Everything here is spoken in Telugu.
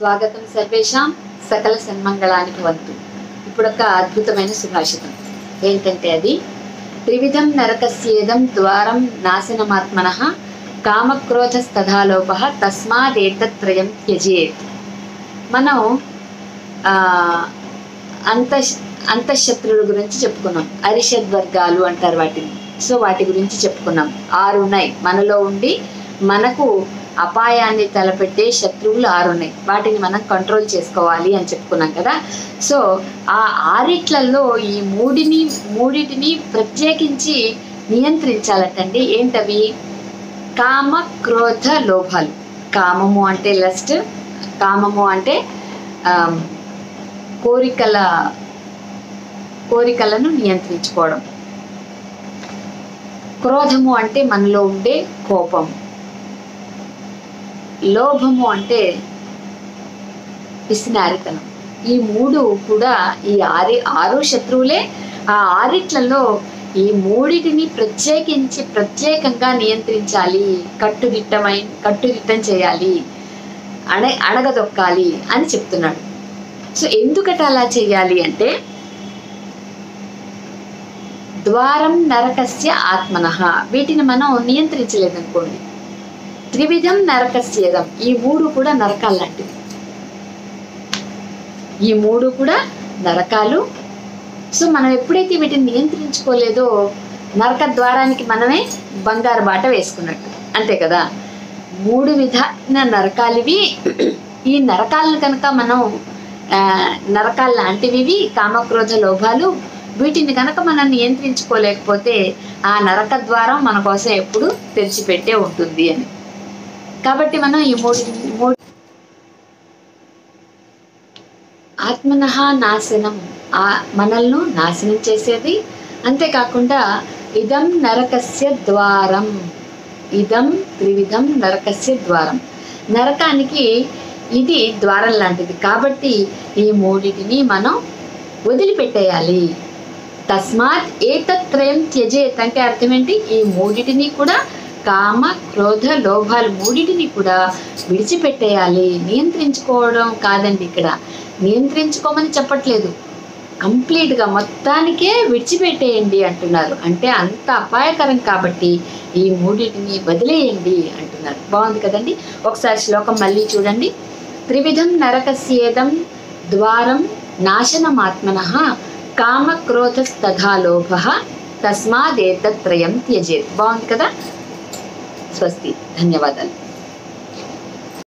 స్వాగతం సర్వేషాం సకల సన్మంగళానికి వంతు. ఇప్పుడు ఒక అద్భుతమైన సుభాషితం ఏంటంటే అది త్రివిధం నరకస్యేదం ద్వారం నాశనమాత్మనః కామక్రోధస్తథాలోపః తస్మాదేతత్రయం త్యజేత్. మనం అంతఃశత్రువుల గురించి చెప్పుకున్నాం. అరిషద్వర్గాలు అంటారు వాటిని. సో వాటి గురించి చెప్పుకున్నాం. 6 ఉన్నాయి మనలో ఉండి మనకు అపాయాన్ని తలపెట్టే శత్రువులు 6 ఉన్నాయి. వాటిని మనం కంట్రోల్ చేసుకోవాలి అని చెప్పుకున్నాం కదా. సో ఆ 6లలో ఈ మూడిటిని ప్రత్యేకించి నియంత్రించాలటండి. ఏంటవి? కామ క్రోధ లోభాలు. కామము అంటే లస్ట్, కామము అంటే కోరికలను నియంత్రించుకోవడం. క్రోధము అంటే మనలో ఉండే కోపం. లోభము అంటే పిసినారితనం. ఈ 3 కూడా ఈ 6 శత్రువులే. ఆ 6లలో ఈ 3టిని ప్రత్యేకంగా నియంత్రించాలి, కట్టుదిట్టం చేయాలి, అణగదొక్కాలి అని చెప్తున్నాడు. సో ఎందుకట అలా చేయాలి అంటే ద్వారం నరకస్య ఆత్మనః. వీటిని మనం నియంత్రించలేదనుకోండి, త్రివిధం నరకస్యేదం. ఈ 3 కూడా నరకాలు లాంటివి. ఈ 3 కూడా నరకాలు. సో మనం ఎప్పుడైతే వీటిని నియంత్రించుకోలేదో నరక ద్వారానికి మనమే బంగారు బాట వేసుకున్నట్టు, అంతే కదా. 3 విధాన నరకాలివి. ఈ నరకాలను కనుక మనం నరకాలు లాంటివి కామక్రోధ లోభాలు, వీటిని కనుక మనం నియంత్రించుకోలేకపోతే ఆ నరక ద్వారం మన కోసం ఎప్పుడు తెరిచిపెట్టే ఉంటుంది అని. కాబట్టి మనం ఈ మూడు ఆత్మనః నాశనం, మనల్ని నాశనం చేసేది. అంతేకాకుండా ఇదం నరకస్య ద్వారం, ఇదం త్రివిధం నరకస్య ద్వారం. నరకానికి ఇది ద్వారం లాంటిది. కాబట్టి ఈ 3టిని మనం వదిలిపెట్టేయాలి. తస్మాత్ ఏతత్రయం త్యజేత్ అంటే అర్థం ఏంటి? ఈ 3టిని కూడా, కామ క్రోధ లోభాలు 3టిని కూడా విడిచిపెట్టేయాలి. నియంత్రించుకోవడం కాదండి, ఇక్కడ నియంత్రించుకోమని చెప్పట్లేదు, కంప్లీట్గా మొత్తానికే విడిచిపెట్టేయండి అంటున్నారు. అంటే అంత అపాయకరం కాబట్టి ఈ 3టిని వదిలేయండి అంటున్నారు. బాగుంది కదండి. ఒకసారి శ్లోకం మళ్ళీ చూడండి. త్రివిధం నరకస్యేదం ద్వారం నాశనమాత్మనః కామక్రోధస్తథా లోభః తస్మాదేతత్రయం త్యజేత్. బాగుంది కదా. స్వస్తి. ధన్యవాదాలు.